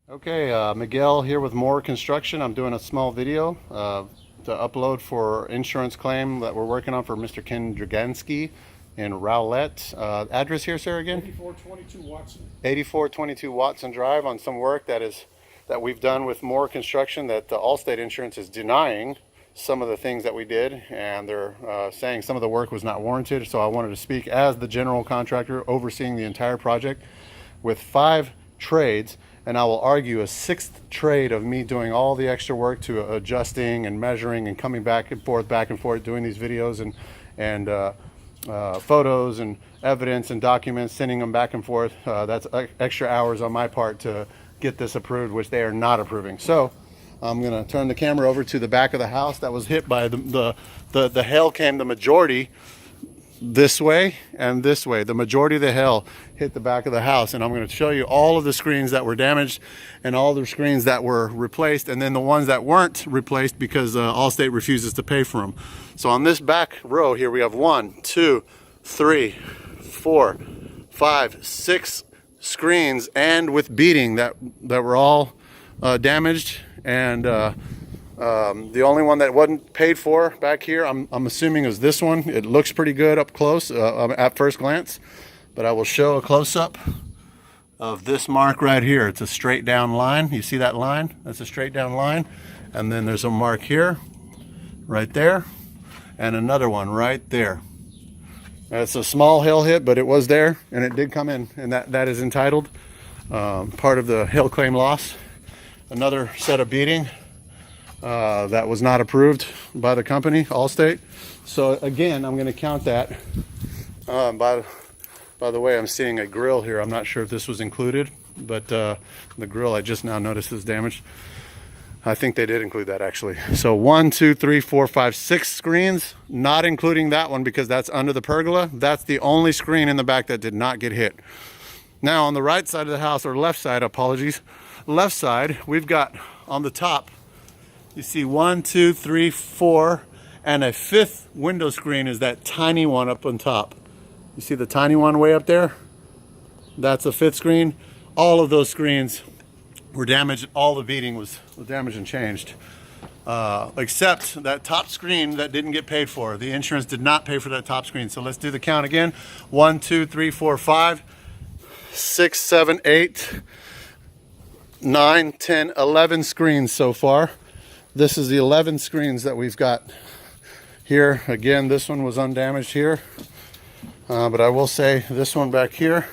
Okay, Miguel here with More Construction. I'm doing a small video to upload for insurance claim that we're working on for Mr. Ken Dragansky in Rowlett. Address here, sir, again? 8422 Watson. 8422 Watson Drive on some work that we've done with More Construction that Allstate Insurance is denying some of the things that we did, and they're saying some of the work was not warranted. So I wanted to speak as the general contractor overseeing the entire project with 5 trades, and I will argue a 6th trade of me doing all the extra work to adjusting and measuring and coming back and forth, doing these videos and photos and evidence and documents, sending them back and forth. That's extra hours on my part to get this approved, which they are not approving. So I'm going to turn the camera over to the back of the house that was hit by the hail. Came the majority this way and this way. The majority of the hail hit the back of the house, and I'm going to show you all of the screens that were damaged and all the screens that were replaced, and then the ones that weren't replaced because Allstate refuses to pay for them. So on this back row here we have 1, 2, 3, 4, 5, 6 screens, and with beading that were all damaged, and the only one that wasn't paid for back here, I'm assuming, is this one. It looks pretty good up close at first glance, but I will show a close-up of this mark right here. It's a straight down line. You see that line? That's a straight down line. And then there's a mark here, right there, and another one right there. It's a small hail hit, but it was there, and it did come in, and that is entitled part of the hail claim loss. Another set of beading that was not approved by the company, Allstate. So again, I'm going to count that. By the way, I'm seeing a grill here. I'm not sure if this was included, but the grill I just now noticed is damaged. I think they did include that, actually. So 1, 2, 3, 4, 5, 6 screens, not including that one because that's under the pergola. That's the only screen in the back that did not get hit. Now on the right side of the house, or left side, apologies, left side, we've got on the top, you see 1, 2, 3, 4, and a 5th window screen is that tiny one up on top. You see the tiny one way up there? That's a 5th screen. All of those screens were damaged. All the beading was damaged and changed, except that top screen that didn't get paid for. The insurance did not pay for that top screen. So let's do the count again. 1, 2, 3, 4, 5, 6, 7, 8, 9, 10, 11 screens so far. This is the 11 screens that we've got here. Again, this one was undamaged here. But I will say this one back here,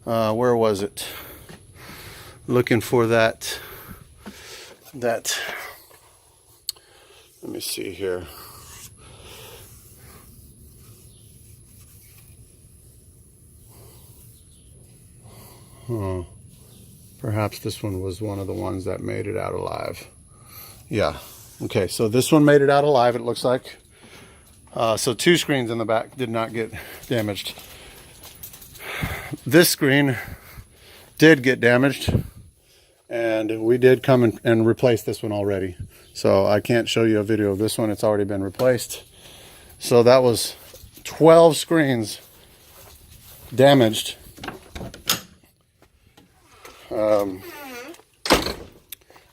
where was it? Looking for that, let me see here. Perhaps this one was one of the ones that made it out alive. Yeah, okay, so this one made it out alive, it looks like. So 2 screens in the back did not get damaged. This screen did get damaged, and we did come and replace this one already. So I can't show you a video of this one, it's already been replaced. So that was 12 screens damaged.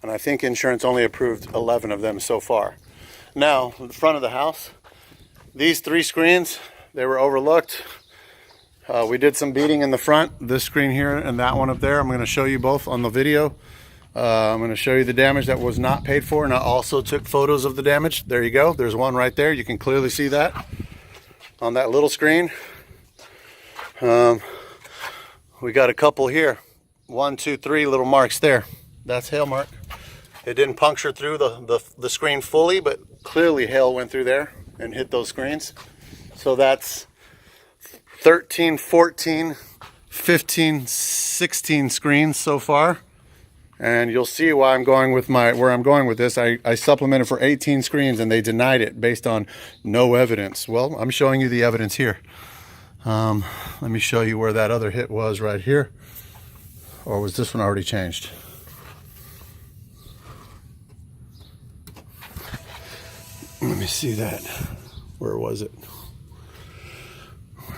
And I think insurance only approved 11 of them so far. Now, the front of the house, these 3 screens, they were overlooked. We did some beading in the front, this screen here and that one up there. I'm going to show you both on the video. I'm going to show you the damage that was not paid for, and I also took photos of the damage. There you go. There's one right there. You can clearly see that on that little screen. We got a couple here. 1, 2, 3 little marks there. That's hail mark. It didn't puncture through the screen fully, but clearly hail went through there and hit those screens. So that's 13, 14, 15, 16 screens so far. And you'll see why I'm going with where I'm going with this. I supplemented for 18 screens and they denied it based on no evidence. Well, I'm showing you the evidence here. Let me show you where that other hit was right here. Or was this one already changed? Let me see that. Where was it?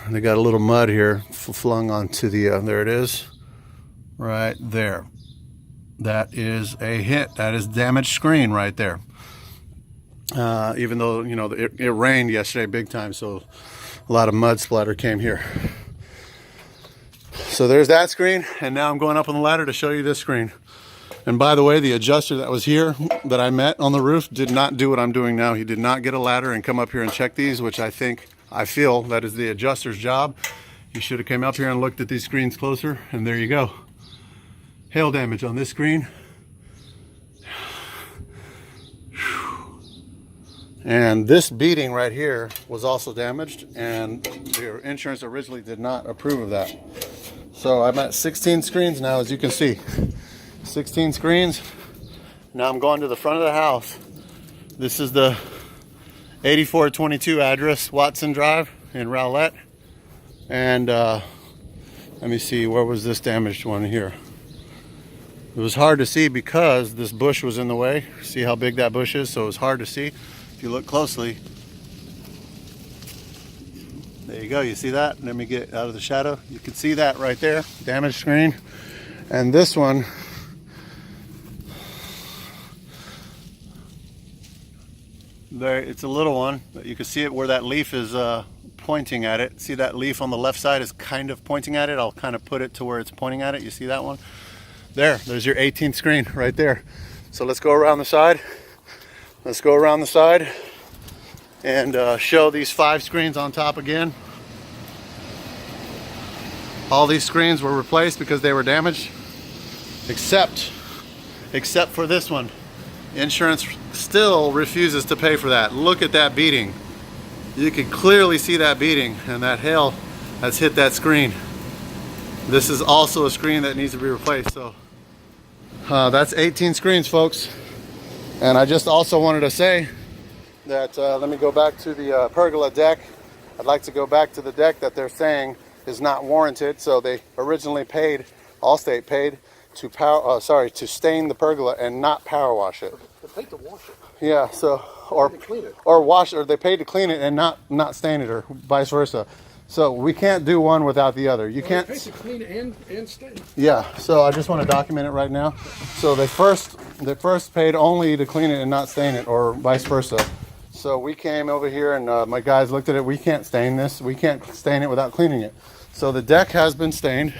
They got a little mud here flung onto the, there it is, right there. That is a hit. That is damaged screen right there. Even though, you know, it rained yesterday big time, so a lot of mud splatter came here. So there's that screen, and now I'm going up on the ladder to show you this screen. And by the way, the adjuster that was here that I met on the roof did not do what I'm doing now. He did not get a ladder and come up here and check these, which I feel that is the adjuster's job. He should have came up here and looked at these screens closer, and there you go. Hail damage on this screen. And this beading right here was also damaged, and the insurance originally did not approve of that. So I'm at 16 screens now, as you can see. 16 screens. Now I'm going to the front of the house. This is the 8422 address, Watson Drive in Rowlett. And let me see, where was this damaged one here? It was hard to see because this bush was in the way. See how big that bush is? So it was hard to see. If you look closely, there you go, you see that? Let me get out of the shadow. You can see that right there, damaged screen. And this one, there, it's a little one, but you can see it where that leaf is pointing at it. See that leaf on the left side is kind of pointing at it. I'll kind of put it to where it's pointing at it. You see that one? There's your 18th screen right there. So let's go around the side. Let's go around the side and show these 5 screens on top again. All these screens were replaced because they were damaged, except for this one. Insurance still refuses to pay for that. Look at that beading. You can clearly see that beading, and that hail has hit that screen. This is also a screen that needs to be replaced. So that's 18 screens, folks. And I just also wanted to say that, let me go back to the pergola deck. I'd like to go back to the deck that they're saying is not warranted. So they originally paid, Allstate paid to stain the pergola and not power wash it. They paid to wash it. Yeah, so they paid to clean it and not stain it, or vice versa. So we can't do one without the other. You can't. They paid to clean and stain. Yeah, so I just want to document it right now. So they first paid only to clean it and not stain it, or vice versa. So we came over here and my guys looked at it. We can't stain this. We can't stain it without cleaning it. So the deck has been stained,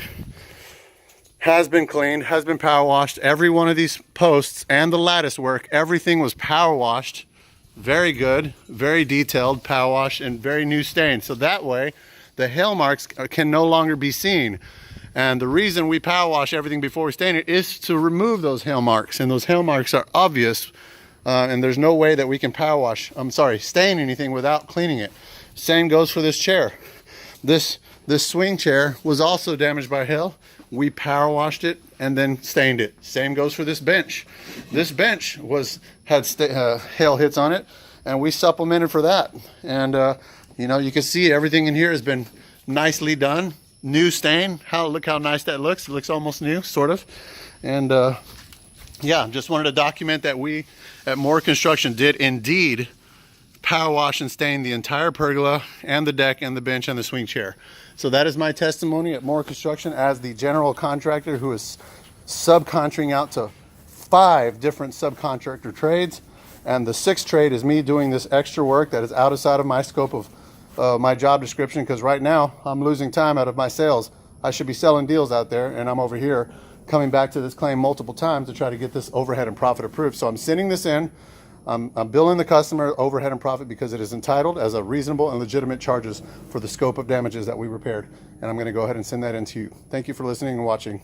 has been cleaned, has been power washed. Every one of these posts and the lattice work, everything was power washed. Very good, very detailed power wash, and very new stain. So that way, the hail marks can no longer be seen. And the reason we power wash everything before we stain it is to remove those hail marks. And those hail marks are obvious, and there's no way that we can stain anything without cleaning it. Same goes for this chair. This swing chair was also damaged by hail. We power washed it and then stained it. Same goes for this bench. This bench had hail hits on it, and we supplemented for that. And you know, you can see everything in here has been nicely done. New stain. Look how nice that looks. It looks almost new, sort of. And yeah, just wanted to document that we at Moore Construction did indeed power wash and stain the entire pergola and the deck and the bench and the swing chair. So that is my testimony at Moore Construction as the general contractor who is subcontracting out to 5 different subcontractor trades. And the 6th trade is me doing this extra work that is outside of my scope of my job description, because right now I'm losing time out of my sales. I should be selling deals out there, and I'm over here coming back to this claim multiple times to try to get this overhead and profit approved. So I'm sending this in. I'm billing the customer overhead and profit because it is entitled as a reasonable and legitimate charges for the scope of damages that we repaired. And I'm going to go ahead and send that in to you. Thank you for listening and watching.